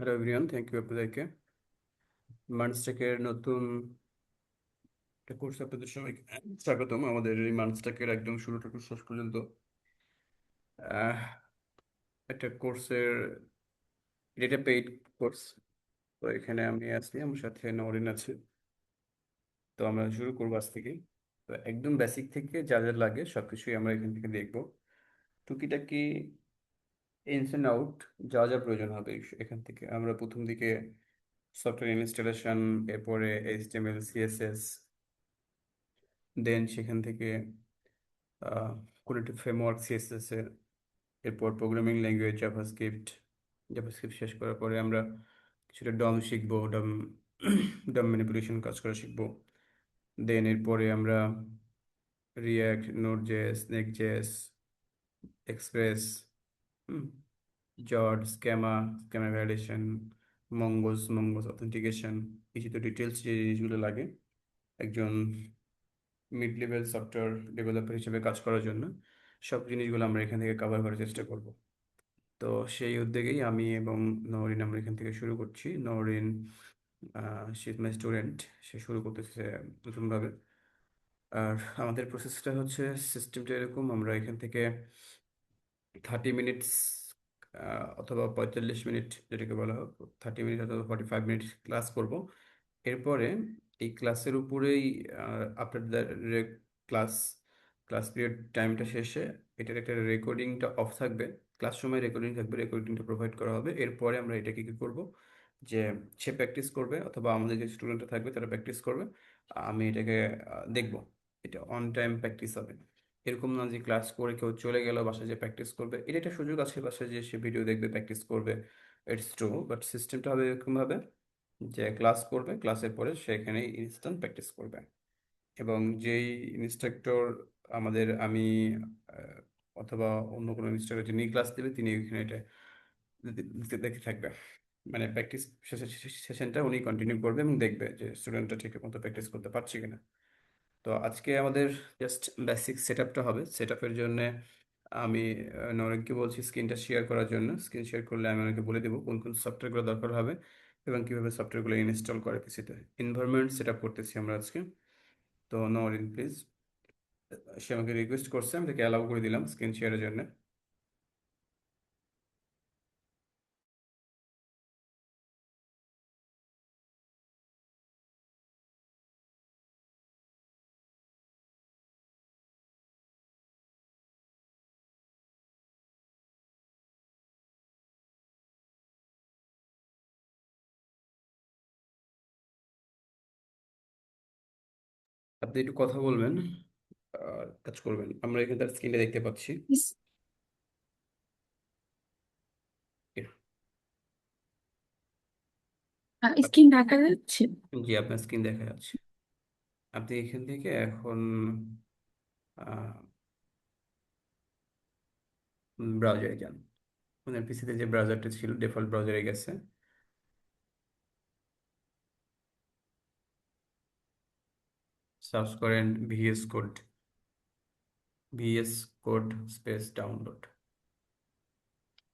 Hello everyone, thank you আপনাদেরকে। মানস্টেকের নতুন একটা কোর্স আপনাদের সবাইকে স্বাগতম। আমাদের এই মানস্টেকের একদম শুরু থেকে শেষ পর্যন্ত আহ, একটা কোর্সের, এটা একটা পেইড কোর্স। তো এখানে আমি আছি, আমার সাথে নরিন আছে। তো আমরা শুরু করবো আজ থেকে। তো একদম বেসিক থেকে যা যা লাগে সবকিছুই আমরা এখান থেকে দেখবো। টুকিটাকি ইনস অ্যান্ড আউট যা যা প্রয়োজন হবে এখান থেকে আমরা প্রথম দিকে সফটওয়্যার ইনস্টলেশন, এরপরে এইচটিএমএল সিএসএস, দেন সেখান থেকে কোনো একটা ফ্রেমওয়ার্ক সিএসএস এর, এরপর প্রোগ্রামিং ল্যাঙ্গুয়েজ জাভাস্ক্রিপ্ট। জাভাস্ক্রিপ্ট শেষ করার পরে আমরা কিছুটা ডম শিখবো, ডম ডম ম্যানিপুলেশন কাজ করা শিখবো। দেন এরপরে আমরা React, Node JS, Next JS, Express, Zod, schema validation, mongoose authentication, কিছু তো ডিটেলস যে জিনিসগুলো লাগে একজন মিড লেভেল সফটওয়্যার ডেভেলপার হিসেবে কাজ করার জন্য, সব জিনিসগুলো আমরা এখান থেকে কভার করার চেষ্টা করব। তো সেই উদ্যোগেই আমি এবং নওরিন আমরা এখান থেকে শুরু করছি। Nowrin she is my student, সে শুরু করতেছে নতুনভাবে। আর আমাদের প্রসেসটা হচ্ছে, সিস্টেমটা এরকম, আমরা এখান থেকে 30 মিনিটস অথবা 45 মিনিট, যেটাকে বলা হোক 30 মিনিট অথবা 45 মিনিট ক্লাস করব। এরপরে এই ক্লাসের উপরেই আপনাদের ক্লাস ক্লাস পিরিয়ড টাইমটা শেষে এটার একটা রেকর্ডিংটা অফ থাকবে। ক্লাস সময় রেকর্ডিং থাকবে, রেকর্ডিংটা প্রোভাইড করা হবে। এরপরে আমরা এটাকে কি করব, যে সে প্র্যাকটিস করবে অথবা আমাদের যে স্টুডেন্টরা থাকবে তারা প্র্যাকটিস করবে। আমি এটাকে দেখব। এটা অন টাইম প্র্যাকটিস হবে। এরকম না যে ক্লাস করে কেউ চলে গেল, বাসায় যে প্র্যাকটিস করবে। এটা একটা সুযোগ আছে, বাসায় যে সে ভিডিও দেখবে, প্র্যাকটিস করবে। ইটস ট্রু, বাট সিস্টেমটা হবে এরকম ভাবে যে ক্লাস করবে, ক্লাসের পরে সেখানে ইনস্ট্যান্ট প্র্যাকটিস করবে। এবং যেই ইনস্ট্রাক্টর আমাদের, আমি আহ, অথবা অন্য কোনো ইনস্ট্রাক্টর যিনি ক্লাস দেবে, তিনি এখানে এটা দেখতে থাকবে। মানে প্র্যাকটিস সেশনটা উনি কন্টিনিউ করবে এবং দেখবে যে স্টুডেন্টটা ঠিক মতো প্র্যাকটিস করতে পারছে কিনা। তো আজকে আমাদের জাস্ট বেসিক সেট আপটা হবে। সেট আপের জন্য আমি নরেনকে বলছি স্ক্রিনটা শেয়ার করার জন্য। স্ক্রিন শেয়ার করলে আমি ওনাকে বলে দেবো কোন কোন সফটওয়্যারগুলো দরকার হবে এবং কিভাবে সফটওয়্যারগুলো ইনস্টল করে পিসিতে। এনভায়রনমেন্ট সেট আপ করতেছি আমরা আজকে। তো নরিন প্লিজ, সে আমাকে রিকোয়েস্ট করছে, আমি তাকে অ্যালাউ করে দিলাম স্ক্রিন শেয়ারের জন্য। আপনি একটু কথা বলবেন আর কাজ করবেন। আমরা এখানে তার স্ক্রিনটা দেখতে পাচ্ছি। স্ক্রিন দেখা যাচ্ছে। জি, আপনার স্ক্রিন দেখা যাচ্ছে। আপনি এখান থেকে এখন ব্রাউজারে যান। আপনার পিসিতে যে ব্রাউজারটা ছিল ডিফল্ট ব্রাউজারে গেছে। সার্চ করেন ভিএস কোড স্পেস ডাউনলোড।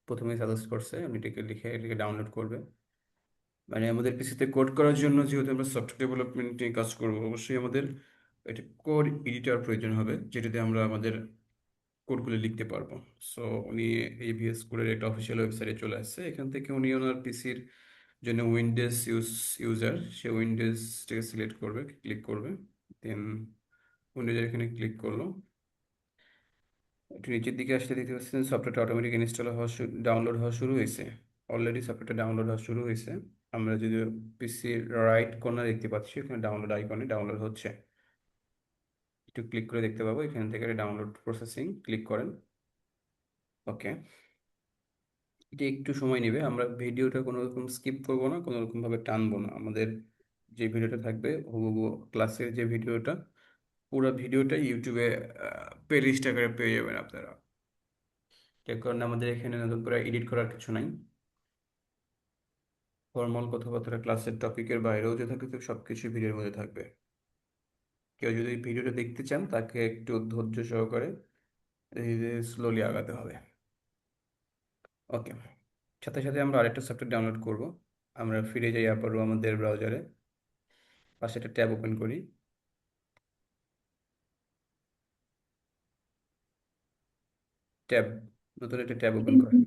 প্রথমে সাজেস্ট করছে আপনি এটাকে লিখে এটাকে ডাউনলোড করবে। মানে আমাদের পিসিতে কোড করার জন্য, যেহেতু আমরা সফটওয়্যার ডেভেলপমেন্ট নিয়ে কাজ করবো, অবশ্যই আমাদের একটা কোড এডিটর প্রয়োজন হবে, যেটাতে আমরা আমাদের কোডগুলো লিখতে পারবো। সো উনি এই ভিএস কোডের একটা অফিসিয়াল ওয়েবসাইটে চলে আসছে। এখান থেকে উনি ওনার পিসির জন্য উইন্ডোজ ইউজার, সে উইন্ডোজটাকে সিলেক্ট করবে, ক্লিক করবে। দেন উইন্ডোজের এখানে ক্লিক করলো। একটু নিচের দিকে আসলে দেখতে পাচ্ছেন সফটওয়্যারটা অটোমেটিক ইনস্টল হওয়া, ডাউনলোড হওয়া শুরু হয়েছে। অলরেডি সফটওয়্যারটা ডাউনলোড হওয়া শুরু হয়েছে। আমরা যদি পিসির রাইট কর্নার দেখতে পাচ্ছি, ওখানে ডাউনলোড আইকনে ডাউনলোড হচ্ছে। একটু ক্লিক করে দেখতে পাবো এখান থেকে ডাউনলোড প্রসেসিং, ক্লিক করেন। ওকে, এটা একটু সময় নেবে। আমরা ভিডিওটা কোনো রকম স্কিপ করবো না, কোনো রকম ভাবে টানবো না। আমাদের যে ভিডিওটা থাকবে হুবহু ক্লাসের যে ভিডিওটা, পুরো ভিডিওটা ইউটিউবে প্লে লিস্ট আকারে পেয়ে যাবেন আপনারা। যে কারণে আমাদের এখানে নতুন করে এডিট করার কিছু নাই। ফর্মাল কথাবার্তা ক্লাসের টপিকের বাইরেও যে থাকে, তো সবকিছু ভিডিওর মধ্যে থাকবে। কেউ যদি ভিডিওটা দেখতে চান, তাকে একটু ধৈর্য সহকারে ধীরে ধীরে স্লোলি আগাতে হবে। ওকে, সাথে সাথে আমরা আরেকটা সফটওয়্যার ডাউনলোড করব। আমরা ফিরে যাই আবারও আমাদের ব্রাউজারে, পাশে একটা ট্যাব ওপেন করি। ট্যাব, নতুন একটা ট্যাব ওপেন করেন।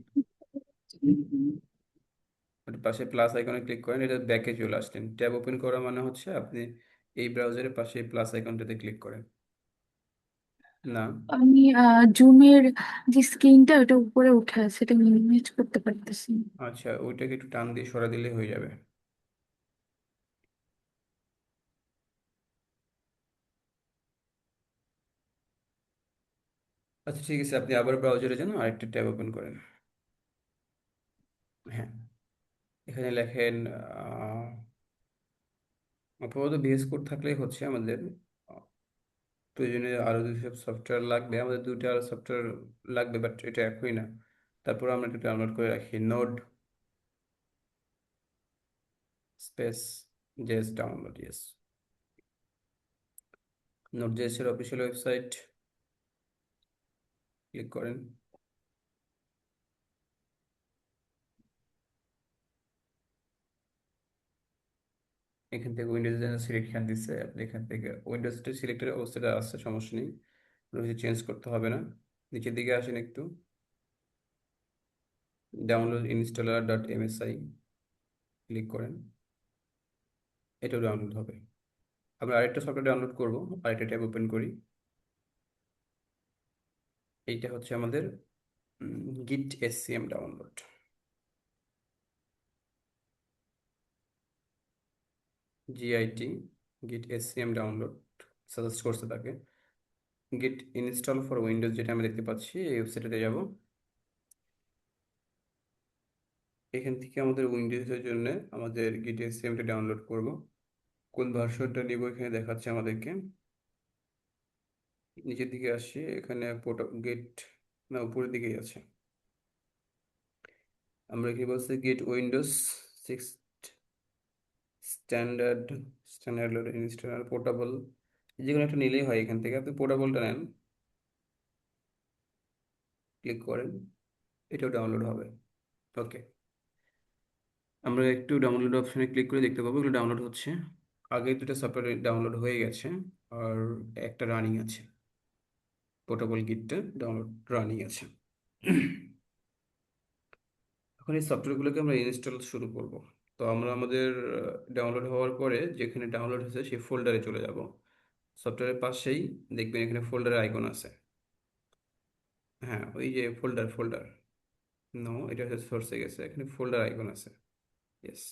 ওটার পাশে প্লাস আইকনে ক্লিক করেন, এটা ব্যাকে চলে আসলেন। ট্যাব ওপেন করা মানে হচ্ছে আপনি এই ব্রাউজারের পাশে প্লাস আইকনটাতে ক্লিক করেন। না, আমি জুমের যে স্ক্রিনটা ওটা উপরে উঠে আছে, এটা মিনিমাইজ করতে পারতেছি না। আচ্ছা, ওইটাকে একটু টান দিয়ে সরা দিলে হয়ে যাবে। আচ্ছা ঠিক আছে, আপনি আবার ব্রাউজারে যান, আরেকটা ট্যাব ওপেন করেন। হ্যাঁ, এখানে লেখেন আপাতত ভিএস কোড থাকলেই হচ্ছে আমাদের। আহ, প্রয়োজনীয় আরো দুইসব সফটওয়্যার লাগবে, আমাদের দুইটা আরো সফটওয়্যার লাগবে, বাট এটা একই না। তারপর আমরা একটু ডাউনলোড করে রাখি, node space JS download, yes. Node JS এর অফিসিয়াল ওয়েবসাইট ক্লিক করেন। এখান থেকে উইন্ডোজ সিলেকশন দিচ্ছে, আপনি এখান থেকে উইন্ডোজটা সিলেক্টের অবস্থাটা আসছে, সমস্যা নেই, কোনো কিছু চেঞ্জ করতে হবে না। নিচের দিকে আসেন একটু, download installer dot MSI click করেন, এটাও ডাউনলোড হবে। আমরা আরেকটা সফটওয়্যার ডাউনলোড করব, আরেকটা ট্যাব ওপেন করি। এইটা হচ্ছে আমাদের গিট এসসিএম ডাউনলোড। জিআইটি, গিট এসসিএম ডাউনলোড সাজেস্ট করছে তাকে। গিট ইনস্টল ফর উইন্ডোজ যেটা আমরা দেখতে পাচ্ছি, এই ওয়েবসাইটে যাব। এখান থেকে আমাদের উইন্ডোজের জন্য আমাদের গিট এসসিএমটা ডাউনলোড করব। কোন ভার্সনটা নিব এখানে দেখাচ্ছে আমাদেরকে। নিচের দিকে আসি, এখানে গেট, না উপরের দিকেই আছে। আমরা কি বলছি, get Windows 6 standard, standard installer portable, যে কোনো একটা নিলেই হয়। এখান থেকে আপনি পোর্টেবলটা নেন, ক্লিক করেন, এটাও ডাউনলোড হবে। ওকে, আমরা একটু ডাউনলোড অপশনে ক্লিক করে দেখতে পাবো এগুলো ডাউনলোড হচ্ছে। আগে দুটো সফটওয়্যার ডাউনলোড হয়ে গেছে, আর একটা রানিং আছে, পোর্টেবল গিটটা ডাউনলোড রানিং আছে। এখন এই সফটওয়্যারগুলোকে আমরা ইনস্টল শুরু করব। তো আমরা আমাদের ডাউনলোড হওয়ার পরে যেখানে ডাউনলোড হয়েছে সেই ফোল্ডারে চলে যাব। সফটওয়্যারের পাশেই দেখবেন এখানে ফোল্ডারের আইকন আছে। হ্যাঁ, ওই যে ফোল্ডার, ফোল্ডার, নো, এটা হচ্ছে সোর্সে গেছে, এখানে ফোল্ডার আইকন আছে। ইয়েস,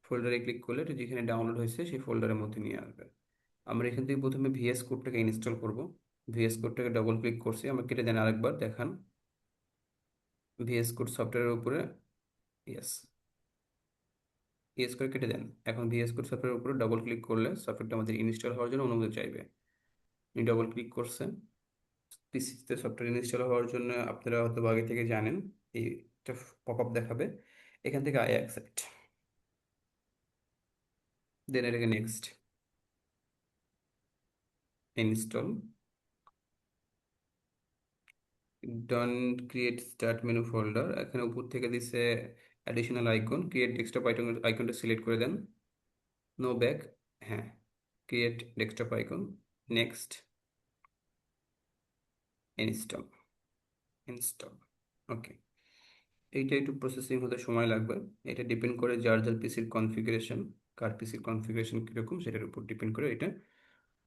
ফোল্ডারে ক্লিক করলে এটা যেখানে ডাউনলোড হয়েছে সেই ফোল্ডারের মধ্যে নিয়ে আসবে। আমরা এখান থেকে প্রথমে ভিএস কোডটাকে ইনস্টল করব। ভিএস কোডটাকে ডবল ক্লিক করছি, আমরা কেটে দেন আরেকবার দেখান। ভিএস কোড সফটওয়্যারের উপরে, ইয়েস, ইয়েস করে কেটে দেন। এখন ভিএস কোড সফটওয়্যারের উপরে ডবল ক্লিক করলে সফটওয়্যারটা আমাদের ইনস্টল হওয়ার জন্য অনুমতি চাইবে। আপনি ডবল ক্লিক করছেন, পিসিতে সফটওয়্যার ইনস্টল হওয়ার জন্য আপনারা হয়তো আগে থেকে জানেন, এইটা পপ আপ দেখাবে। এখান থেকে আই অ্যাকসেপ্ট, দেন এটাকে next, install, don't create start menu folder, এখানে উপর থেকে দিছে অ্যাডিশনাল আইকন, ক্রিয়েট ডেস্কটপ আইকনটা সিলেক্ট করে দেন, নো ব্যাক, হ্যাঁ, create desktop icon, next, install, install. Okay, এইটা একটু প্রসেসিং হতে সময় লাগবে। এটা ডিপেন্ড করে যার যার পিসির কনফিগারেশন, কার পিসির কনফিগারেশন কীরকম সেটার উপর ডিপেন্ড করে এটা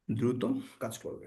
দ্রুত কাজ করবে।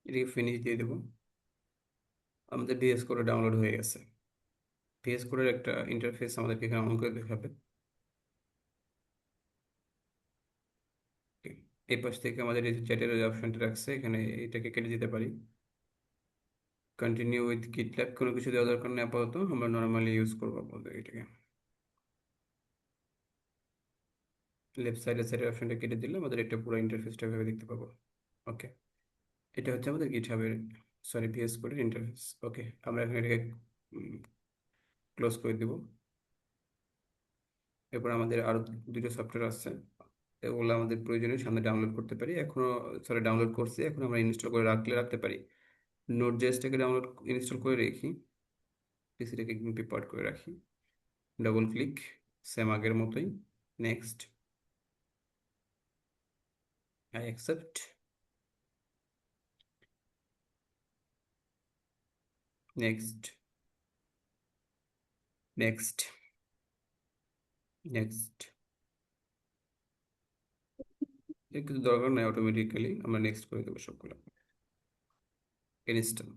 এটাকে ফিনিশ দিয়ে দেবো। আমাদের ভিএস কোড ডাউনলোড হয়ে গেছে। ভিএস কোডের একটা ইন্টারফেস আমাদেরকে এখানে অন করে দেখাবে। Okay, এই পাশ থেকে আমাদের এই যে চ্যাটের যে অপশনটা রাখছে এখানে, এটাকে কেটে দিতে পারি। কন্টিনিউ উইথ গিটল্যাব কোনো কিছু দেওয়া দরকার নেই আপাতত, আমরা নর্মালি ইউজ করবো আপাতত এটাকে। লেফট সাইডে সাইডের অপশনটা কেটে দিলে আমাদের এটা পুরো ইন্টারফেসটা ভাবে দেখতে পাবো। ওকে, এটা হচ্ছে আমাদের গিটহাবের, সরি ভিএস কোডের ইন্টারফেস। ওকে, আমরা এখানে এটাকে ক্লোজ করে দিব। এরপর আমাদের আরো দুটো সফটওয়্যার আছে, এগুলো আমাদের প্রয়োজনীয়, সামনে ডাউনলোড করতে পারি এখনো। সরি, ডাউনলোড করছি, এখন আমরা ইনস্টল করে রাখতে পারি। নোট জেএসটাকে ডাউনলোড ইনস্টল করে রাখি, পিসিটাকে প্রিপেয়ার করে রাখি। ডাবল ক্লিক, সেম আগের মতোই। Next, I accept. Next, next, next. এর কিছু দরকার নাই, অটোমেটিক্যালি আমরা নেক্সট করে দেবো সবগুলো। ইনস্টল,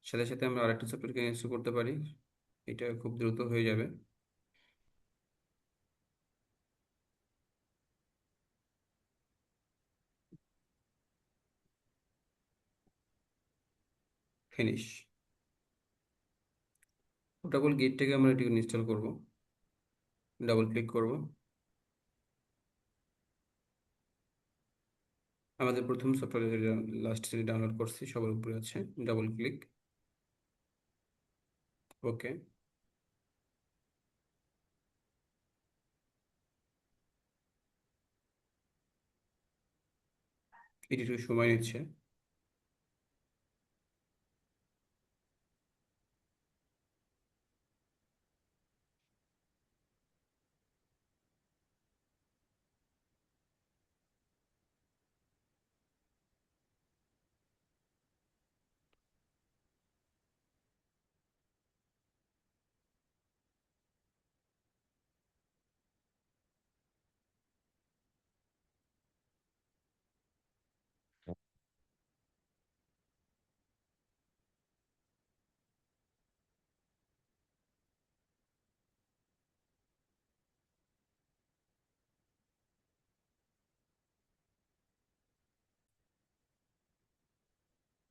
সাথে সাথে আমরা আরেকটা সফটওয়্যারকে ইনস্টল করতে পারি, এটা খুব দ্রুত হয়ে যাবে। ফিনিশ। ডাবল গেটটাকে আমরা এটি ইনস্টল করব। ডাবল ক্লিক করব, আমাদের প্রথম সফটওয়্যার লাস্ট যেটা ডাউনলোড করছি সবার উপরে আছে। ডাবল ক্লিক, ওকে। এটি একটু সময় নিচ্ছে।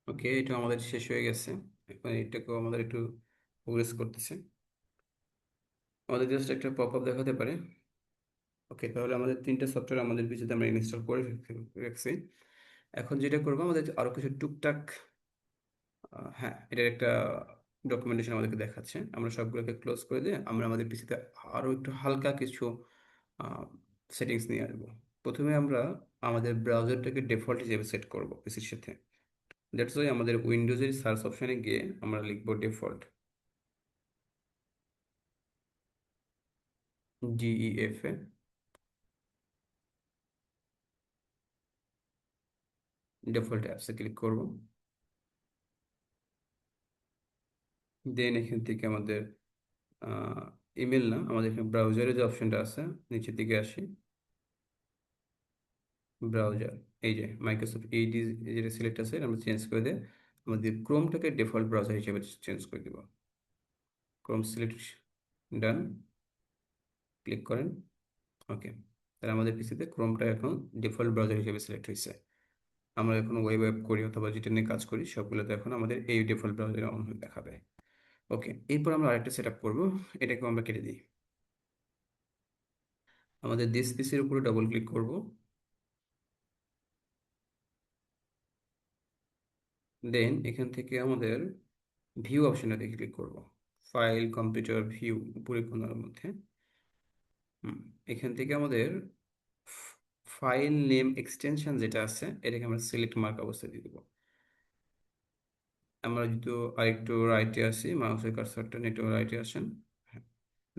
ওকে, এটা আমাদের শেষ হয়ে গেছে। এখন এটাকেও আমাদের একটু প্রোগ্রেস করতেছে। আমাদের জাস্ট একটা পপ আপ দেখাতে পারে। ওকে, তাহলে আমাদের তিনটা সফটওয়্যার আমাদের পিছিয়ে আমরা ইনস্টল করে রাখছি। এখন যেটা করবো, আমাদের আরো কিছু টুকটাক, হ্যাঁ, এটার একটা ডকুমেন্টেশন আমাদেরকে দেখাচ্ছে। আমরা সবগুলোকে ক্লোজ করে দিয়ে আমরা আমাদের পিসিতে আরো একটু হালকা কিছু সেটিংস নিয়ে আসবো। প্রথমে আমরা আমাদের ব্রাউজারটাকে ডিফল্ট হিসেবে সেট করব পিসির সাথে। দ্যাটস ওয়াই আমাদের উইন্ডোজের সার্চ অপশনে গিয়ে আমরা লিখবো ডিফল্ট, DEF এ ডিফল্ট অ্যাপসে ক্লিক করব। দেন এখান থেকে আমাদের ইমেল না, আমাদের এখানে ব্রাউজারের যে অপশনটা আছে, নিচের দিকে আসি। ব্রাউজার, এই যে মাইক্রোসফট এইডি যেটা সিলেক্ট আছে, এটা আমরা চেঞ্জ করে দিয়ে আমাদের ক্রোমটাকে ডিফল্ট ব্রাউজার হিসেবে চেঞ্জ করে দিব। ক্রোম সিলেক্ট, ডান, ক্লিক করেন। ওকে, তাহলে আমাদের পিসিতে ক্রোমটা এখন ডিফল্ট ব্রাউজার হিসেবে সিলেক্ট হয়েছে। আমরা এখন ওয়েব করি অথবা যেটা নিয়ে কাজ করি সবগুলোতে এখন আমাদের এই ডিফল্ট ব্রাউজারে অন হয়ে দেখাবে। ওকে, এরপর আমরা আরেকটা সেট আপ করবো, এটাকে আমরা কেটে দিই। আমাদের দিস পিসির উপরে ডাবল ক্লিক করব। দেন এখান থেকে আমাদের ভিউ অপশনটাতে ক্লিক করব। ফাইল, কম্পিউটার, ভিউ, উপরে কোনার মধ্যে। হুম, এখান থেকে আমাদের ফাইল নেম এক্সটেনশন যেটা আছে, এটাকে আমরা সিলেক্ট মার্ক অবস্থায় দিয়ে দেবো। আমরা যদি আরেকটু রাইটে আসি, মাউসের কার্সরটা একটু রাইটে আসেন। হ্যাঁ,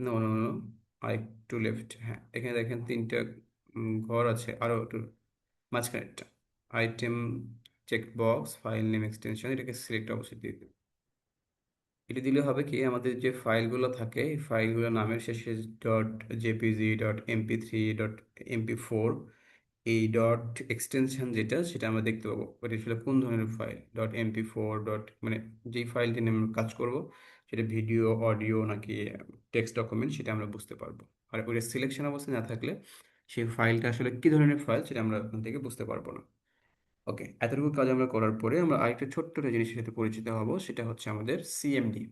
নো নো নো, আরেকটু লেফট। হ্যাঁ, এখানে দেখেন তিনটা ঘর আছে, আরো একটু মাঝখানে একটা item check box, file name extension, এটাকে সিলেক্ট অবশ্যই দিয়ে দেবো। এটা দিলে হবে কি, আমাদের যে ফাইলগুলো থাকে এই ফাইলগুলো নামের শেষে dot JPG, dot MP3, dot MP4, এই ডট এক্সটেনশন যেটা, সেটা আমরা দেখতে পাবো এটা আসলে কোন ধরনের ফাইল, .mp4 ডট, মানে যেই ফাইলটি নিয়ে আমরা কাজ করব সেটা ভিডিও, অডিও নাকি টেক্সট ডকুমেন্ট, সেটা আমরা বুঝতে পারবো। আর ওটা সিলেকশন অবস্থায় না থাকলে সেই ফাইলটা আসলে কি ধরনের ফাইল সেটা আমরা ওখান থেকে বুঝতে পারবো না। ওকে, এতটুকু কাজ আমরা করার পরে আমরা আরেকটা ছোট্ট একটা জিনিসের সাথে পরিচিত হব, সেটা হচ্ছে আমাদের সিএমডি।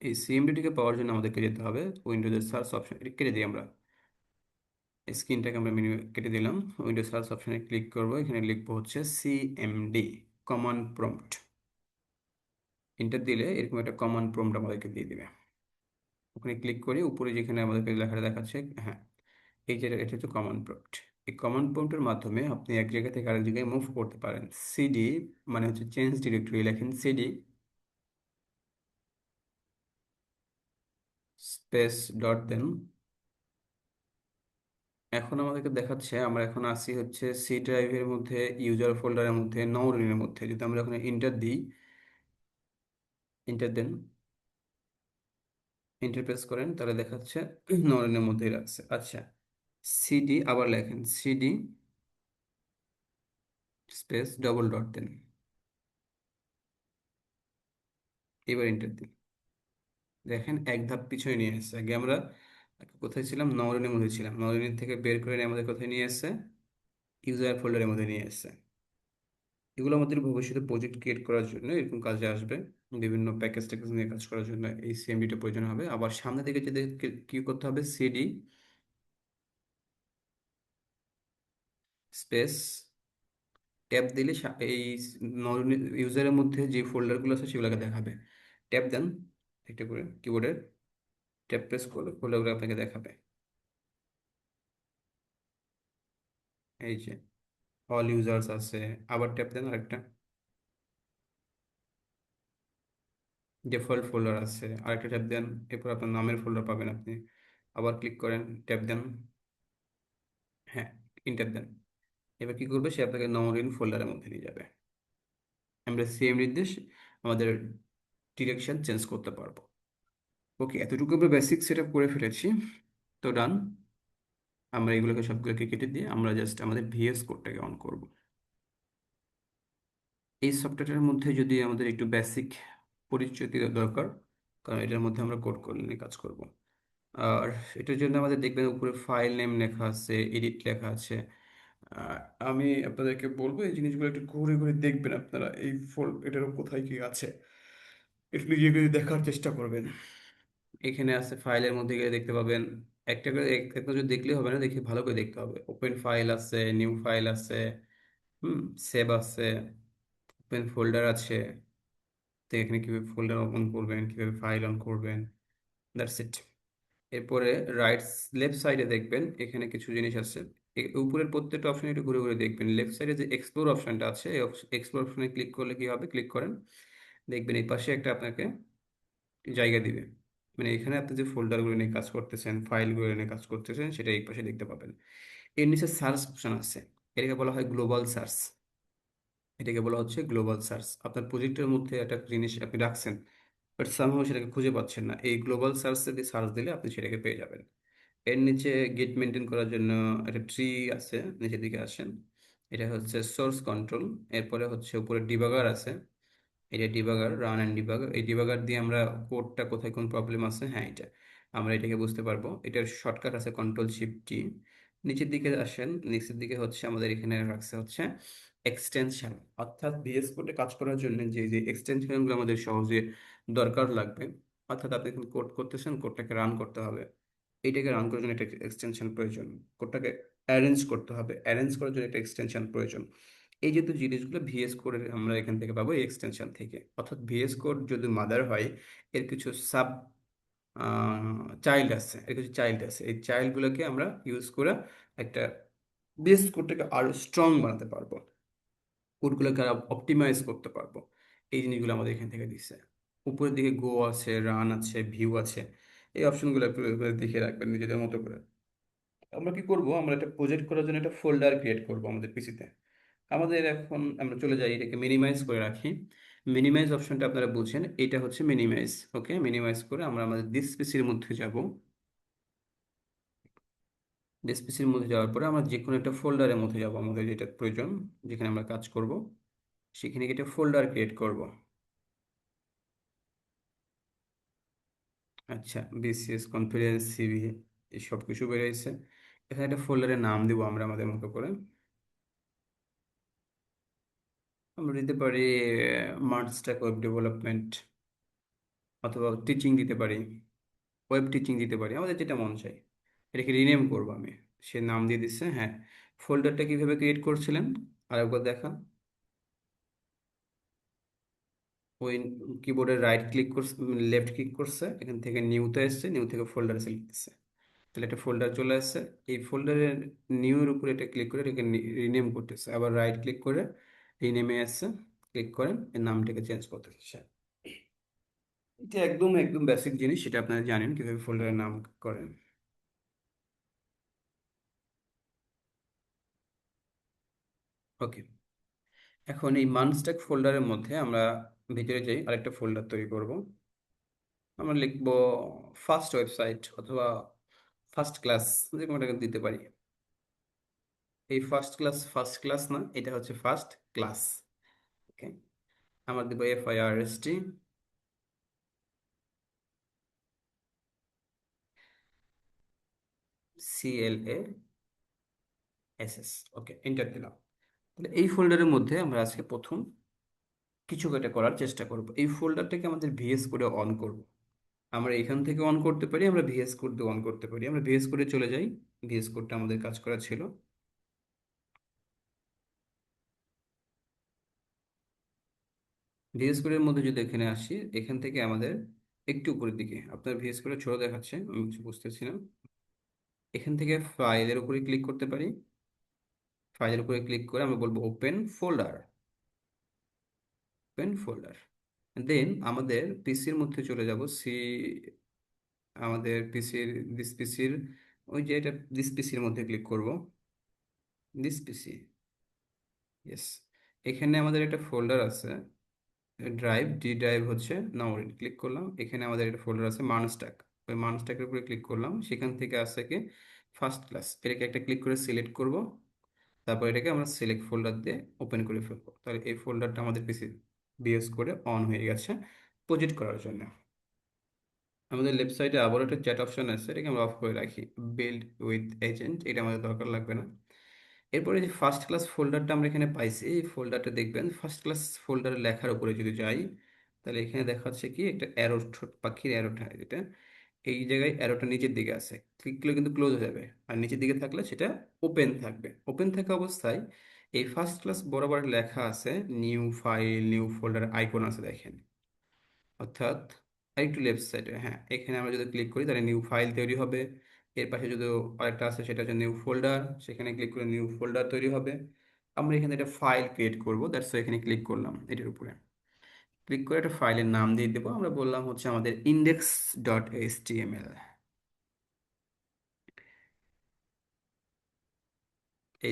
এই সিএমডিটিকে পাওয়ার জন্য আমাদেরকে যেতে হবে উইন্ডোজের সার্চ অপশন, এটা কেটে দিই আমরা, স্ক্রিনটাকে আমরা মেনু কেটে দিলাম, উইন্ডোজ সার্চ অপশনে ক্লিক করব, এখানে লিখবো হচ্ছে সিএমডি, কমান্ড প্রম্পট। এন্টার দিলে এরকম একটা কমান্ড প্রম্পট আমাদেরকে দিয়ে দিবে। ওখানে ক্লিক করে উপরে যেখানে আমাদেরকে লেখাটা দেখাচ্ছে, হ্যাঁ, এই যে এটা হচ্ছে কমান্ড প্রম্পট। এই কমান্ড প্রম্পটের মাধ্যমে আপনি এক জায়গা থেকে আরেক জায়গায় মুভ করতে পারেন। সিডি মানে হচ্ছে চেঞ্জ ডিরেক্টরি, লেখেন সিডি স্পেস ডট দেন। এখন আমাদেরকে দেখাচ্ছে আমরা এখন আসি হচ্ছে সি ড্রাইভের মধ্যে, ইউজার ফোল্ডারের মধ্যে, নৌরিনের মধ্যে। যদি আমরা এখন ইন্টার দিই, ইন্টার দেন, ইন্টার প্রেস করেন, তাহলে দেখাচ্ছে নৌরিনের মধ্যেই রাখছে। আচ্ছা, সিডি আবার লেখেন সিডি স্পেস ডবল ডট দেন, এবার ইন্টার দিন। দেখেন এক ধাপ পিছনে নিয়ে আসছে। আগে আমরা কোথায় ছিলাম, নৌরিনের মধ্যে ছিলাম, নৌরিনের থেকে বের করে নিয়ে আমাদের কোথায় নিয়ে আসছে, ইউজার ফোল্ডারের মধ্যে নিয়ে আসছে। এগুলো আমাদের ভবিষ্যতে প্রজেক্ট ক্রিয়েট করার জন্য এরকম কাজে আসবে। বিভিন্ন প্যাকেজ ট্যাকেজ নিয়ে কাজ করার জন্য এই সিএমডিটা প্রয়োজন হবে। আবার সামনে থেকে যদি কি করতে হবে, সিডি স্পেস ট্যাব দিলে এই ইউজারের মধ্যে যে ফোল্ডারগুলো আছে সেগুলোকে দেখাবে। ট্যাব দেন একটা করে কিবোর্ডের, ট্যাব প্রেস করলে ফোল্ডারগুলো আপনাকে দেখাবে। এই যে অল ইউজার্স আছে, আবার ট্যাব দেন আরেকটা, ডিফল্ট ফোল্ডার আছে আরেকটা, ট্যাব দেন, এরপর আপনার নামের ফোল্ডার পাবেন আপনি। আবার ক্লিক করেন, ট্যাব দেন, হ্যাঁ, ইন্টার দেন। এবার কি করবে, সে আপনাকে নমরিন ফোল্ডারের মধ্যে নিয়ে যাবে। আমরা সেম নির্দেশ আমাদের ডিরেকশন চেঞ্জ করতে পারবো। ওকে, এতটুকু আমরা বেসিক সেট আপ করে ফেলেছি। তো ডান, আমরা এগুলোকে সবগুলোকে কেটে দিয়ে আমরা জাস্ট আমাদের ভিএস কোডটাকে অন করব। এই সফটওয়্যারের মধ্যে যদি আমাদের একটু বেসিক পরিচিতি দরকার, কারণ এটার মধ্যে আমরা কোড করে নিয়ে কাজ করব। আর এটার জন্য আমাদের দেখবেন উপরে ফাইল নেম লেখা আছে, এডিট লেখা আছে। আহ, আমি আপনাদেরকে বলবো এই জিনিসগুলো একটু ঘুরে ঘুরে দেখবেন আপনারা, এই এটার কোথায় কি আছে একটু নিজে করে দেখার চেষ্টা করবেন। এখানে আছে ফাইলের মধ্যে গেলে দেখতে পাবেন, একটা করে একটা যদি দেখলে হবে না, দেখে ভালো করে দেখতে হবে। ওপেন ফাইল আছে, নিউ ফাইল আছে, সেভ আছে, ওপেন ফোল্ডার আছে। তো এখানে কিভাবে ফোল্ডার ওপেন করবেন, কিভাবে ফাইল অন করবেন, দ্যাটস ইট। এরপরে রাইট লেফট সাইডে দেখবেন এখানে কিছু জিনিস আছে। উপরের প্রত্যেকটা অপশন একটু ঘুরে ঘুরে দেখবেন। লেফট সাইডে যে এক্সপ্লোর অপশনটা আছে, এই এক্সপ্লোর অপশনে ক্লিক করলে কি হবে, ক্লিক করেন, দেখবেন এই পাশে একটা আপনাকে জায়গা দিবে। মানে এখানে আপনি যে ফোল্ডারগুলো নিয়ে কাজ করতেছেন, ফাইলগুলো নিয়ে কাজ করতেছেন, সেটা এই পাশে দেখতে পাবেন। এর নিচে সার্চ অপশন আছে, এটাকে বলা হয় গ্লোবাল সার্চ। এটাকে বলা হচ্ছে গ্লোবাল সার্চ। আপনার প্রজেক্টের মধ্যে একটা জিনিস আপনি রাখছেন, বাট সামহাও সেটাকে খুঁজে পাচ্ছেন না, এই গ্লোবাল সার্চ দিয়ে সার্চ দিলে আপনি সেটাকে পেয়ে যাবেন। এর নিচে গেট মেনটেন করার জন্য একটা ট্রি আছে, নিচের দিকে আসেন, এটা হচ্ছে সোর্স কন্ট্রোল। এরপরে হচ্ছে উপরে ডিবাগার আছে, এটা ডিবাগার, রান অ্যান্ড ডিবাগার। এই ডিবাগার দিয়ে আমরা কোডটা কোথায় কোন প্রবলেম আছে, হ্যাঁ এটা আমরা এটাকে বুঝতে পারবো। এটার শর্টকাট আছে কন্ট্রোল শিফট টি। নিচের দিকে আসেন, নিচের দিকে হচ্ছে আমাদের এখানে রাখছে হচ্ছে এক্সটেনশন, অর্থাৎ ভিএস কোডে কাজ করার জন্য যে যে এক্সটেনশনগুলো আমাদের সহজে দরকার লাগবে। অর্থাৎ আপনি যখন কোড করতেছেন, কোডটাকে রান করতে হবে, এইটাকে রান করার জন্য একটা এক্সটেনশন প্রয়োজন। কোডটাকে অ্যারেঞ্জ করতে হবে, অ্যারেঞ্জ করার জন্য একটা এক্সটেনশন প্রয়োজন। এই যেহেতু জিনিসগুলো ভিএস কোডের আমরা এখান থেকে পাবো, এই এক্সটেনশন থেকে। অর্থাৎ ভিএস কোড যদি মাদার হয়, এর কিছু সাব চাইল্ড আছে, এর কিছু চাইল্ড আছে, এই চাইল্ডগুলোকে আমরা ইউজ করে একটা বেস কোডটাকে আরো স্ট্রং বানাতে পারবো, কোডগুলোকে আরো অপটিমাইজ করতে পারবো। এই জিনিসগুলো আমাদের এখান থেকে দিচ্ছে। উপরের দিকে গো আছে, রান আছে, ভিউ আছে, এই অপশনগুলো একটু দেখে রাখবেন নিজেদের মতো করে। আমরা কি করব, আমরা একটা প্রজেক্ট করার জন্য একটা ফোল্ডার ক্রিয়েট করব আমাদের পিসিতে। আমাদের এখন আমরা চলে যাই, এটাকে মিনিমাইজ করে রাখি। মিনিমাইজ অপশনটা আপনারা বুঝেন, এটা হচ্ছে মিনিমাইজ। ওকে, মিনিমাইজ করে আমরা আমাদের দিস পিসির মধ্যে যাব। ডিসপিসির মধ্যে যাওয়ার পরে আমরা যে কোনো একটা ফোল্ডারের মধ্যে যাব, আমাদের যেটা প্রয়োজন, যেখানে আমরা কাজ করব সেখানে গিয়ে একটা ফোল্ডার ক্রিয়েট করব। আচ্ছা, বিসিএস কনফিডেন্স, সিভি, এই সব কিছু বেরিয়েছে। এখানে একটা ফোল্ডারের নাম দিব আমরা আমাদের মতো করে। আমরা দিতে পারি মার্চ স্ট্যাক ওয়েব ডেভেলপমেন্ট, অথবা টিচিং দিতে পারি, ওয়েব টিচিং দিতে পারি, আমাদের যেটা মন চাই। এটাকে রিনেম করবো আমি। সে নাম দিয়ে দিচ্ছে, হ্যাঁ। ফোল্ডারটা কিভাবে ক্রিয়েট করছিলেন আরেকবার দেখা। ওই কিবোর্ডে রাইট ক্লিক করছে, লেফট ক্লিক করছে, এখান থেকে নিউতে এসছে, নিউ থেকে ফোল্ডার সিলেক্ট দিচ্ছে, তাহলে একটা ফোল্ডার চলে আসছে। এই ফোল্ডারের নিউ এর উপরে এটা ক্লিক করে এটাকে রিনেম করতেছে, আবার রাইট ক্লিক করে রিনেমে আসছে, ক্লিক করেন, এর নামটাকে চেঞ্জ করতেছে। এটা একদম একদম বেসিক জিনিস, সেটা আপনারা জানেন কিভাবে ফোল্ডারের নাম করেন। ওকে, এখন এই মানস্ট্যাক ফোল্ডারের মধ্যে আমরা ভিতরে যাই, আরেকটা ফোল্ডার তৈরি করব। আমরা লিখব ফার্স্ট ওয়েবসাইট, অথবা ফার্স্ট ক্লাস, যে কোনোটাকে দিতে পারি। এই ফার্স্ট ক্লাস না, এটা হচ্ছে ফার্স্ট ক্লাস। ওকে, আমরা দেবো FIRST CLASS। ওকে, এন্টার দিলাম। তাহলে এই ফোল্ডারের মধ্যে আমরা আজকে প্রথম কিছু একটা করার চেষ্টা করব। এই ফোল্ডারটাকে আমাদের ভিএস কোডে অন করব। আমরা এখান থেকে অন করতে পারি, আমরা ভিএস কোড দিয়ে অন করতে পারি। আমরা ভিএস কোডে চলে যাই, ভিএস কোডটা আমাদের কাজ করা ছিল। ভিএস কোডের মধ্যে যদি এখানে আসি, এখান থেকে আমাদের একটু উপরের দিকে, আপনার ভিএস কোডে ছোট দেখাচ্ছে, আমি কিছু বুঝতেছি না। এখান থেকে ফাইলের উপরে ক্লিক করতে পারি। ফাইলের উপরে ক্লিক করে আমরা বলবো ওপেন ফোল্ডার, ওপেন ফোল্ডার। দেন আমাদের পিসির মধ্যে চলে যাব, আমাদের পিসির, দিস পিসির, ওই যে এটা দিস পিসির মধ্যে ক্লিক করব, দিস পিসি, ইয়েস। এখানে আমাদের একটা ফোল্ডার আছে, ড্রাইভ, ডি ড্রাইভ হচ্ছে মেমোরি, ক্লিক করলাম। এখানে আমাদের একটা ফোল্ডার আছে মানস্ট্যাক, ওই মানস্ট্যাকের উপরে ক্লিক করলাম। সেখান থেকে আসছে কি ফার্স্ট ক্লাস, এটাকে একটা ক্লিক করে সিলেক্ট করব। তারপর এটাকে আমরা সিলেক্ট ফোল্ডার দিয়ে ওপেন করে ফেলবো। তাহলে এই ফোল্ডারটা আমাদের পিসি বিএস করে অন হয়ে গেছে প্রজেক্ট করার জন্য। আমাদের লেফট সাইডে আবার একটা চ্যাট অপশন আছে, এটাকে আমরা অফ করে রাখি। বিল্ড উইথ এজেন্ট, এটা আমাদের দরকার লাগবে না। এরপরে যে ফার্স্ট ক্লাস ফোল্ডারটা আমরা এখানে পাইছি, এই ফোল্ডারটা দেখবেন ফার্স্ট ক্লাস ফোল্ডারের লেখার উপরে যদি যাই, তাহলে এখানে দেখাচ্ছে কি একটা অ্যারো, ছোট পাখির অ্যারোটা, এটা এই জায়গায় অ্যারোটা নিচের দিকে আছে, ক্লিক করলে কিন্তু ক্লোজ হয়ে যাবে। আর নিচের দিকে থাকলে সেটা ওপেন থাকবে। ওপেন থাকা অবস্থায় এই ফার্স্ট ক্লাস বরাবর লেখা আছে new file, new folder icon আছে দেখেন, অর্থাৎ আরেকটু লেফট সাইডে, হ্যাঁ, এখানে আমরা যদি ক্লিক করি তাহলে নিউ ফাইল তৈরি হবে। এর পাশে যদি আরেকটা আছে, সেটা হচ্ছে নিউ ফোল্ডার, সেখানে ক্লিক করে নিউ ফোল্ডার তৈরি হবে। আমরা এখানে একটা ফাইল ক্রিয়েট করবো, দ্যাটস এখানে ক্লিক করলাম, এটার উপরে ক্লিক করে একটা ফাইলের নাম দিয়ে দেবো। আমরা বললাম হচ্ছে আমাদের index.html,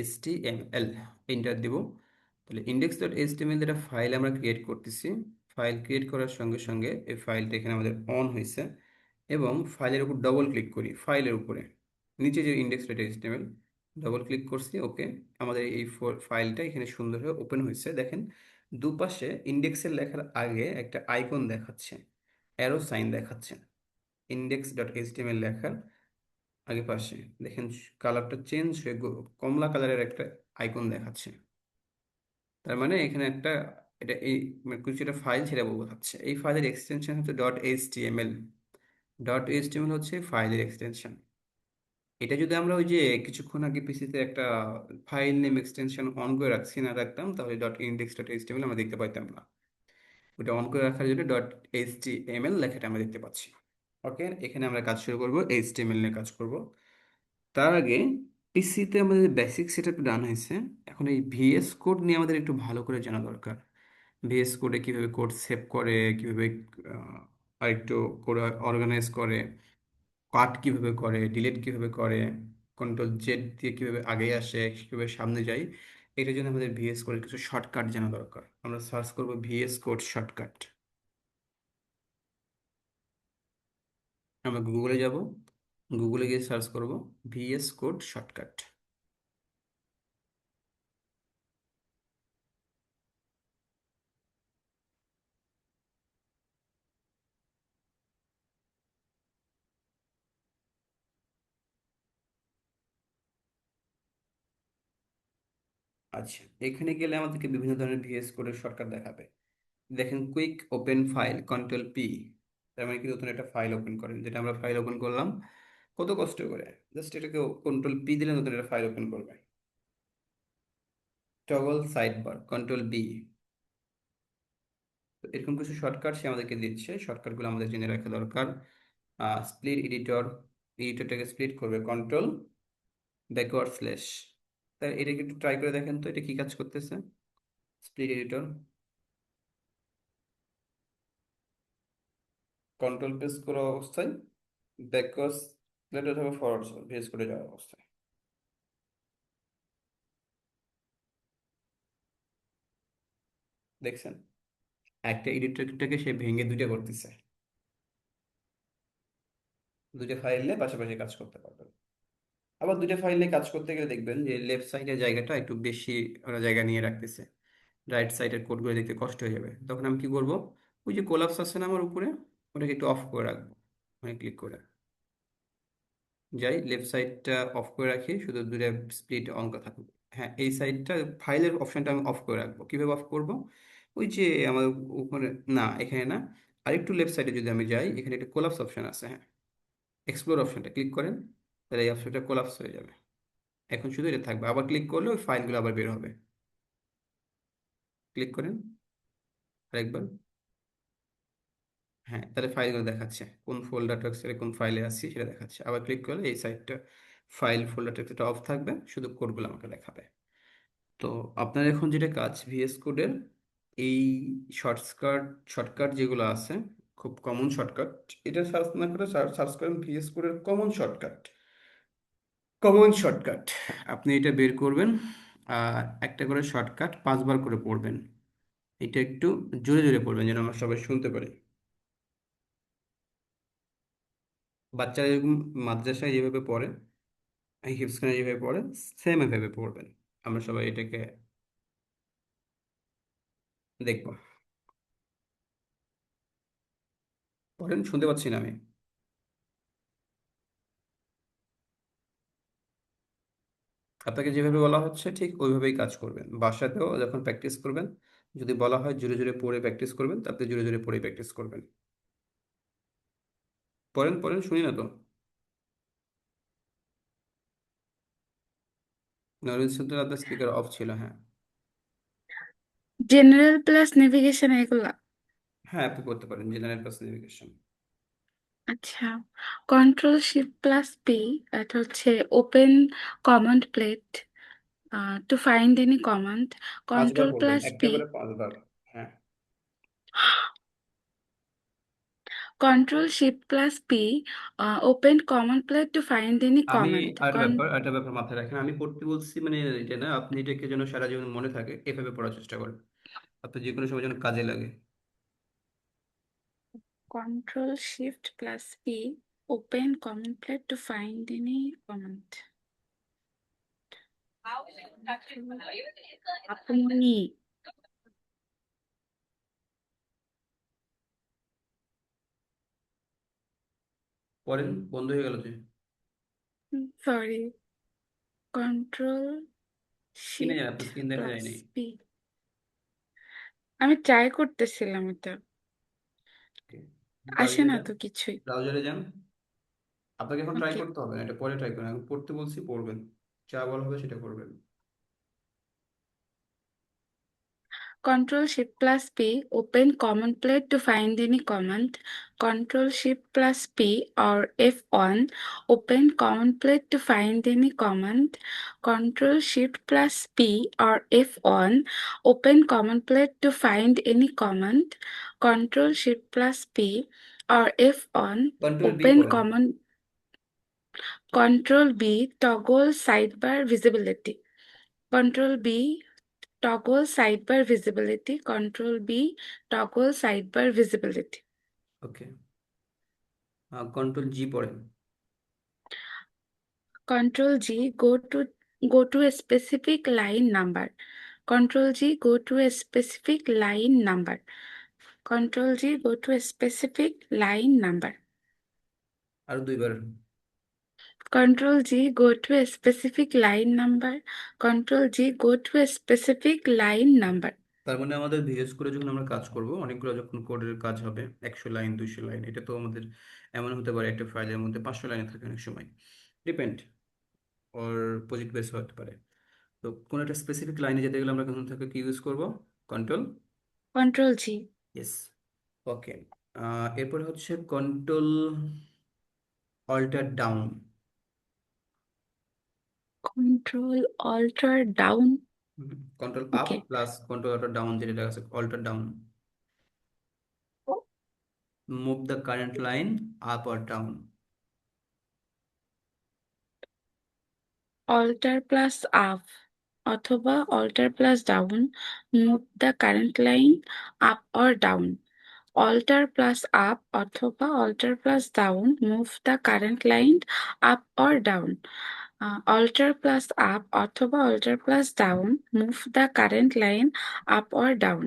HTML, এন্টার দিব। তাহলে index.html একটা ফাইল আমরা ক্রিয়েট করতেছি। ফাইল ক্রিয়েট করার সঙ্গে সঙ্গে এই ফাইলটা এখানে আমাদের অন হয়েছে, এবং ফাইলের উপর ডবল ক্লিক করি, ফাইলের উপরে নিচে যে index.html, ডবল ক্লিক করছি, ওকে। আমাদের এই ফাইলটা এখানে সুন্দরভাবে ওপেন হয়েছে। দেখেন দুপাশে ইন্ডেক্সের লেখার আগে একটা আইকন দেখাচ্ছে, অ্যারো সাইন দেখাচ্ছে। index.html লেখার আগে পাশে দেখেন কালারটা চেঞ্জ হয়ে কমলা কালারের একটা আইকন দেখাচ্ছে। তার মানে এখানে একটা, এটা এই মানে কিছু একটা ফাইল ছেড়ে বোঝাচ্ছে। এই ফাইলের এক্সটেনশন হচ্ছে .html। .html হচ্ছে ফাইলের এক্সটেনশন। এটা যদি আমরা ওই যে কিছুক্ষণ আগে পিসিতে একটা ফাইল নেম এক্সটেনশন অন করে রাখছি না রাখতাম, তাহলে .index.html আমরা দেখতে পাইতাম না। ওটা অন করে রাখার জন্য .html লেখাটা আমরা দেখতে পাচ্ছি। ওকে, এখানে আমরা কাজ শুরু করব, HTML নিয়ে কাজ করব। তার আগে পিসিতে আমাদের বেসিক সেটআপ ডান হয়েছে। এখন এই ভিএস কোড নিয়ে আমাদের একটু ভালো করে জানা দরকার। ভিএস কোডে কিভাবে কোড সেভ করে, কিভাবে আরেকটু কোড অর্গানাইজ করে, কাট কিভাবে করে, ডিলিট কিভাবে করে, কন্ট্রোল Z দিয়ে কিভাবে আগে আসে, কিভাবে সামনে যায়, এটার জন্য আমাদের ভিএস কোডের কিছু শর্টকাট জানা দরকার। আমরা সার্চ করব ভিএস কোড শর্টকাট। আমরা গুগলে যাব, গুগলে গিয়ে সার্চ করব ভিএস কোড শর্টকাট। আচ্ছা, এখানে গেলে আমাদেরকে বিভিন্ন ধরনের ভিএস কোডের শর্টকাট দেখাবে। দেখেন, quick open file, control P. তার মানে কি নতুন একটা ফাইল ওপেন করেন, যেটা আমরা ফাইল ওপেন করলাম কত কষ্ট করে, জাস্ট এটাকে কন্ট্রোল পি দিলে নতুন একটা ফাইল ওপেন করবে। Toggle side bar, control B. এরকম কিছু শর্টকাট সে আমাদেরকে দিচ্ছে, শর্টকাটগুলো আমাদের জেনে রাখা দরকার। স্প্লিট এডিটর, এডিটরটাকে স্প্লিট করবে কন্ট্রোল ব্যাকওয়ার্ড স্ল্যাশ। তাই এটাকে একটু ট্রাই করে দেখেন তো, এটা কি কাজ করতেছে। স্প্লিট এডিটর, কন্ট্রোল প্রেস করা অবস্থায় ব্যাকওয়ার্ড স্ল্যাশ অথবা ফরওয়ার্ড প্রেস করে যাওয়া অবস্থায়, দেখছেন একটা এডিটরটাকে সে ভেঙে দুইটা করতেছে, দুইটা ফাইলে পাশাপাশি কাজ করতে পারবে। আবার দুইটা ফাইলে কাজ করতে গেলে দেখবেন যে লেফট সাইডের জায়গাটা একটু বেশি ওরা জায়গা নিয়ে রাখতেছে, রাইট সাইডের কোডগুলো দেখতে কষ্ট হয়ে যাবে। তখন আমি কি করব, ওই যে কোলাপস আছে না আমার উপরে, ওটাকে একটু অফ করে রাখবো, মানে ক্লিক করে যাই লেফট সাইডটা অফ করে রাখি, শুধু দুটো স্প্লিট অঙ্ক থাকবে। হ্যাঁ, এই সাইডটা ফাইলের অপশনটা আমি অফ করে রাখবো। কিভাবে অফ করব, ওই যে আমার উপরে, না এখানে না, আরেকটু লেফট সাইডে যদি আমি যাই, এখানে একটা কোলাপস অপশন আছে, হ্যাঁ, এক্সপ্লোর অপশনটা ক্লিক করেন, তাহলে এই অপশনটা কোলাপস হয়ে যাবে। এখন শুধু এটা থাকবে, আবার ক্লিক করলে ওই ফাইলগুলো আবার বের হবে। ক্লিক করেন আরেকবার, হ্যাঁ, তাহলে ফাইলগুলো দেখাচ্ছে কোন ফোল্ডারটা কোন ফাইলে আছি সেটা দেখাচ্ছে। আবার ক্লিক করলে এই সাইটটা ফাইল ফোল্ডারটা অফ থাকবে, শুধু কোডগুলো আমাকে দেখাবে। তো আপনার এখন যেটা কাজ, ভিএস কোডের এই শর্টকাট শর্টকাট যেগুলো আছে, খুব কমন শর্টকাট, এটা সার্চ না করে সার্চ করেন ভিএস কোডের কমন শর্টকাট। কমন শর্টকাট আপনি এটা বের করবেন, আর একটা করে শর্টকাট 5 বার করে পড়বেন। এটা একটু জোরে জোরে পড়বেন যেন আমরা সবাই শুনতে পারি। বাচ্চারা যেরকম মাদ্রাসায় যেভাবে পড়ে, এই হিপসখানে যেভাবে পড়ে, সেম এভাবে পড়বেন। আমরা সবাই এটাকে দেখবো। পড়েন, শুনতে পাচ্ছি না আমি। আপনাকে যেভাবে বলা হচ্ছে ঠিক ওইভাবেই কাজ করবেন, বাসাতেও যখন প্র্যাকটিস করবেন, যদি বলা হয় জোরে জোরে পড়ে প্র্যাকটিস করবেন, তাতে জোরে জোরে পড়ে প্র্যাকটিস করবেন। পড়েন পড়েন, শুনি না তো। নরিন শুনতে আপনার স্পিকার অফ ছিল, হ্যাঁ। জেনারেল প্লাস নেভিগেশন এগুলা। হ্যাঁ, আপনি করতে পারেন জেনারেল ক্লাসিফিকেশন। আচ্ছা, কন্ট্রোল শিফট প্লাস পি, এটা হচ্ছে open command plate to find any command. 5 bar control পড়বেন, প্লাস একটা পি, করে 5 বার। হ্যাঁ, control shift plus P, open command plate to find any আমি কমান্ড। আর একটা ব্যাপার মাথায় রাখেন, আমি পড়তে বলছি মানে এটা না, আপনি এটাকে যেন সারা জীবন মনে থাকে এভাবে পড়ার চেষ্টা করেন, আপনি যে কোনো সময় যেন কাজে লাগে। Control Shift plus P, open comment plate to find any comment. আপনি, পড়েন, বন্ধ হয়ে গেল যে। সরি, কন্ট্রোল কিনে যায়, শিফট আপনার স্ক্রিন দেখা যায় প্লাস নাই। পি। আমি ট্রাই করতেছিলাম এটা, আসে ব্রাউজারে না যান, তো কিছুই। ব্রাউজারে যান। আপনাকে এখন ট্রাই ওকে, করতে হবে না, এটা পরে ট্রাই করেন, আমি পড়তে বলছি পড়বেন, যা বলা হবে সেটা করবেন। Control Shift plus P, open command plate to find any command. Control Shift plus P or F1, open command plate to find any command. Control Shift plus P or F1, open command plate to find any command. Control Shift plus P or F1, control B open পড়েন। command. Control B, toggle sidebar visibility. Control B, toggle sidebar visibility. Control B, toggle sidebar visibility. ওকে, control জি পড়েন। Control G, go to a specific line number. Control G, go to a specific line number. Control G, go to a specific line number. আর দুইবার। Control G, go to a specific line number. Control G, go to a specific line number. তার মানে আমাদের VS করে যখন আমরা কাজ করব, অনেকগুলো যখন কোডের কাজ হবে, 100 লাইন 200 লাইন, এটা তো আমাদের এমন হতে পারে একটা ফাইলের মধ্যে 500 লাইন থাকে অনেক সময়, ডিপেন্ড, ওর প্রজেক্ট বেস হতে পারে। তো কোন একটা স্পেসিফিক লাইনে যেতে গেলে আমরা কোন থেকে কি ইউজ করব? Control. Control G. Yes. Okay. এরপরে হচ্ছে control alter down. Control Alter down. Control up Okay. Plus control alter down, যেটা লেখা আছে alter down. Move the current line up or down. Alter plus up অথবা alter plus down, move the current line up or down. Alter plus up অথবা alter plus down, move the current line up or down. Alter plus up অথবা alter plus down, move the current line up or down.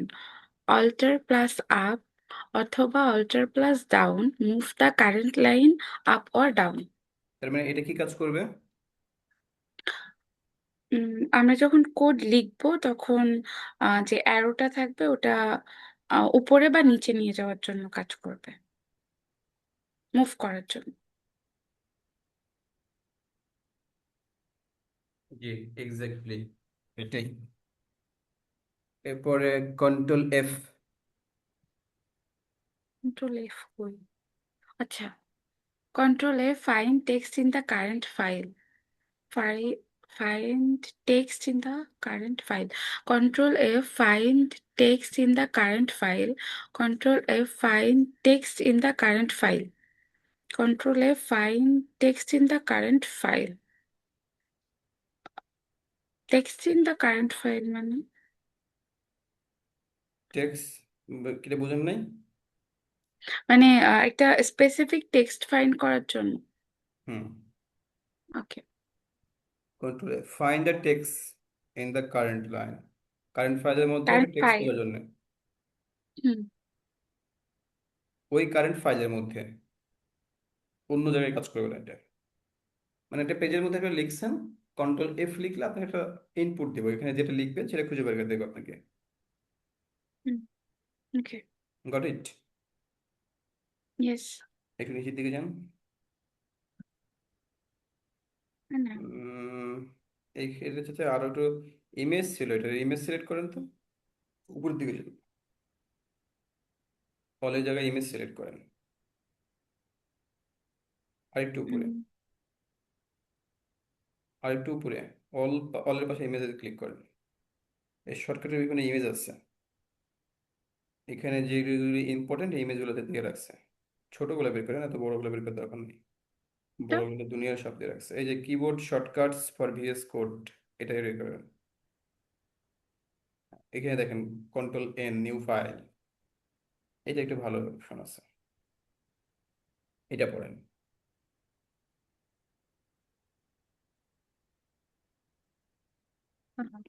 Alter plus up অথবা alter plus down, move the current line up or down. তার মানে এটা কি কাজ করবে? আমরা যখন কোড লিখবো তখন যে অ্যারোটা থাকবে ওটা উপরে বা নিচে নিয়ে যাওয়ার জন্য কাজ করবে, মুভ করার জন্য। জি, এক্স্যাক্টলি এটাই। এরপরে কন্ট্রোল এফ। কন্ট্রোল এফ কই? আচ্ছা, control F find text in the current file. Find text in the current file. Control F find text in the current file. Control F find text in the current file. Control F find text in the current file. Text in the current file মানে text, কিটা বুঝেন নাই? মানে একটা specific text find করার জন্য। Hmm. Okay. Control F find the text in the current line. Current ফাইলের মধ্যে একটা কারেন্ট টেক্সট ফাইল। পাওয়ার জন্য, হুম। ওই কারেন্ট ফাইলের মধ্যে অন্য জায়গায় কাজ করবে না এটা। মানে একটা পেজের মধ্যে একটা লিখছেন, কন্ট্রোল এফ লিখলে আপনাকে একটা ইনপুট দেবো, এখানে যেটা লিখবেন সেটা খুঁজে বের করে দেবো আপনাকে। Hmm. Okay. Got it? Yes. একটু নিচের দিকে যান। না। উম, এই এটা হচ্ছে আরো একটু ইমেজ ছিল, এটা ইমেজ সিলেক্ট করেন তো, উপরের দিকে যান, ফলের জায়গায় ইমেজ সিলেক্ট করেন, আরেকটু উপরে, হুম। আরেকটু উপরে, অল, অলের পাশে ইমেজে ক্লিক করেন। এই শর্টকাটের বিভিন্ন ইমেজ আছে, এখানে যেগুলি ইম্পর্টেন্ট ইমেজগুলোতে দিয়ে রাখছে। ছোটগুলো বের করেন, এত বড়গুলো বের করে দরকার নেই, তো বড়গুলো দুনিয়ার সব দিয়ে রাখছে। এই যে keyboard shortcuts for VS code, এটা বের করেন। এখানে দেখেন কন্ট্রোল এন নিউ ফাইল, এটা একটু ভালো অপশন আছে, এটা পড়েন।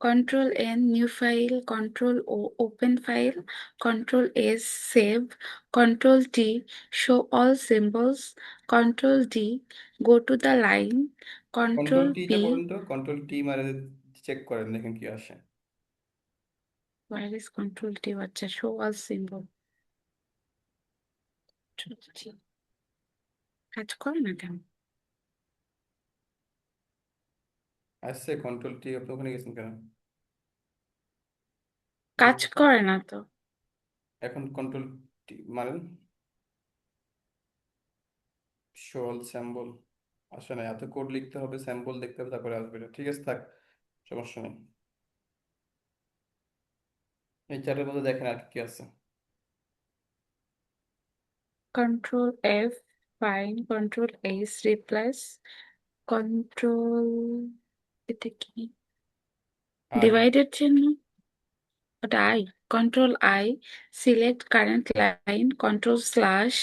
Control N new file, Control O open file, Control S save, Control T show all symbols, Control D go to the line, control Control টিটা P পড়েন তো, কন্ট্রোল টি মারে চেক করেন, দেখেন কি আসে। where is Control T? আচ্ছা show all symbol। Control T কাজ করে না কেন? আসছে কন্ট্রোল টি, আপনি ওখানে গেছেন কেন? কাজ দেখুন তো। করে না তো। এখন কন্ট্রোল টি মারেন, শোল স্যাম্বল আসে না, এত কোড লিখতে হবে, স্যাম্পল দেখতে হবে, তারপরে আসবে এটা। ঠিক আছে, থাক, সমস্যা নেই। এই চারের মধ্যে দেখেন আর কি কি আছে। Control F find, Control S replace, Control এটা কি? আই। ডিভাইডের চিহ্ন ওটা I. Control I select current line, Control slash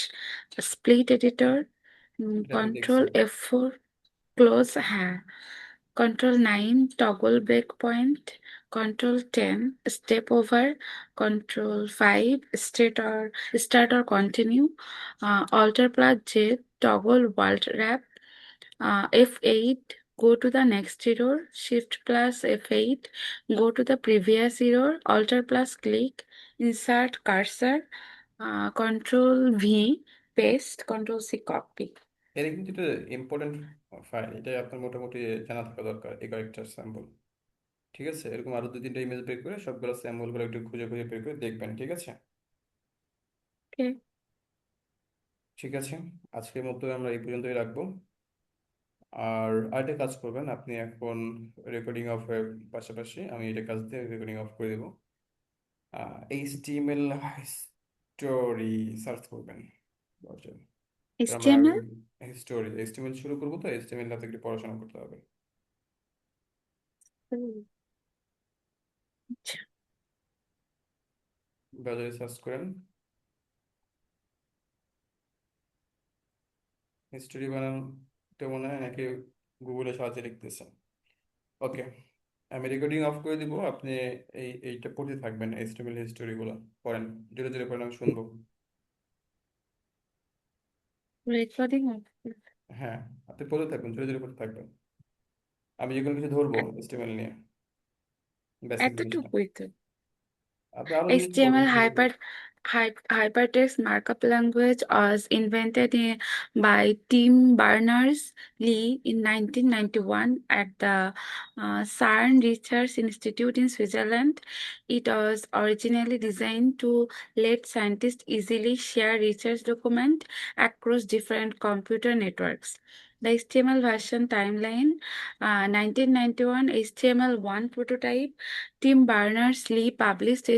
split editor, এটা তো Control দেখছেন। F4 ক্লোজ, হ্যাঁ। Control 9, toggle breakpoint. Control 10, step over. Control 5, start or continue. Alter plus J, toggle world wrap. F8, go to the next error. Shift plus F8, go to the previous error. Alter plus click, insert cursor. Control V, paste. Control C, copy. এটা কিন্তু একটা important file, এটা আপনার মোটামুটি জানা থাকা দরকার, এই কয়েকটা স্যাম্পল। ঠিক আছে, এরকম আরো 2-3টা ইমেজ বের করে সবগুলো স্যাম্পল গুলো একটু খুঁজে খুঁজে বের করে দেখবেন, ঠিক আছে? Okay. ঠিক আছে, আজকের মতো আমরা এই পর্যন্তই রাখবো। আর আরেকটা কাজ করবেন আপনি এখন, রেকর্ডিং অফ এর পাশাপাশি আমি এটা কাজ দিয়ে রেকর্ডিং অফ করে দেবো। এইচটিএমএল স্টোরি সার্চ করবেন ব্রাউজারে। আমরা HTML? স্টোরি এইচটিএমএল শুরু করবো, তো এইচটিএমএল হাতে একটু পড়াশোনা করতে হবে। হুম, আচ্ছা। ব্রাউজারে সার্চ করেন স্টোরি বানানোটা, মনে হয় নাকি গুগলে সাহায্যে লিখতেছেন। ওকে, আমি রেকর্ডিং অফ করে দিব, আপনি এইটা পড়তে থাকবেন, এইচটিএমএল হিস্টোরি গুলো পড়েন, ধীরে ধীরে পড়েন, আমি শুনবো। রেকর্ডিং হ্যাঁ, আপনি পড়তে থাকবেন, ধীরে ধীরে পড়তে থাকবেন, আমি যেগুলো কিছু ধরবো এইচটিএমএল নিয়ে, বেসিক জিনিসটা। এতটুকুই তো। আপনি আরো জিনিস পড়বেন, HTML ধীরে ধীরে। hypertext markup language was invented by Tim Berners-Lee in 1991 at the CERN Research Institute in Switzerland. It was originally designed to let scientists easily share research documents across different computer networks. The HTML version timeline, 1991 HTML1 prototype. Tim Berners-Lee published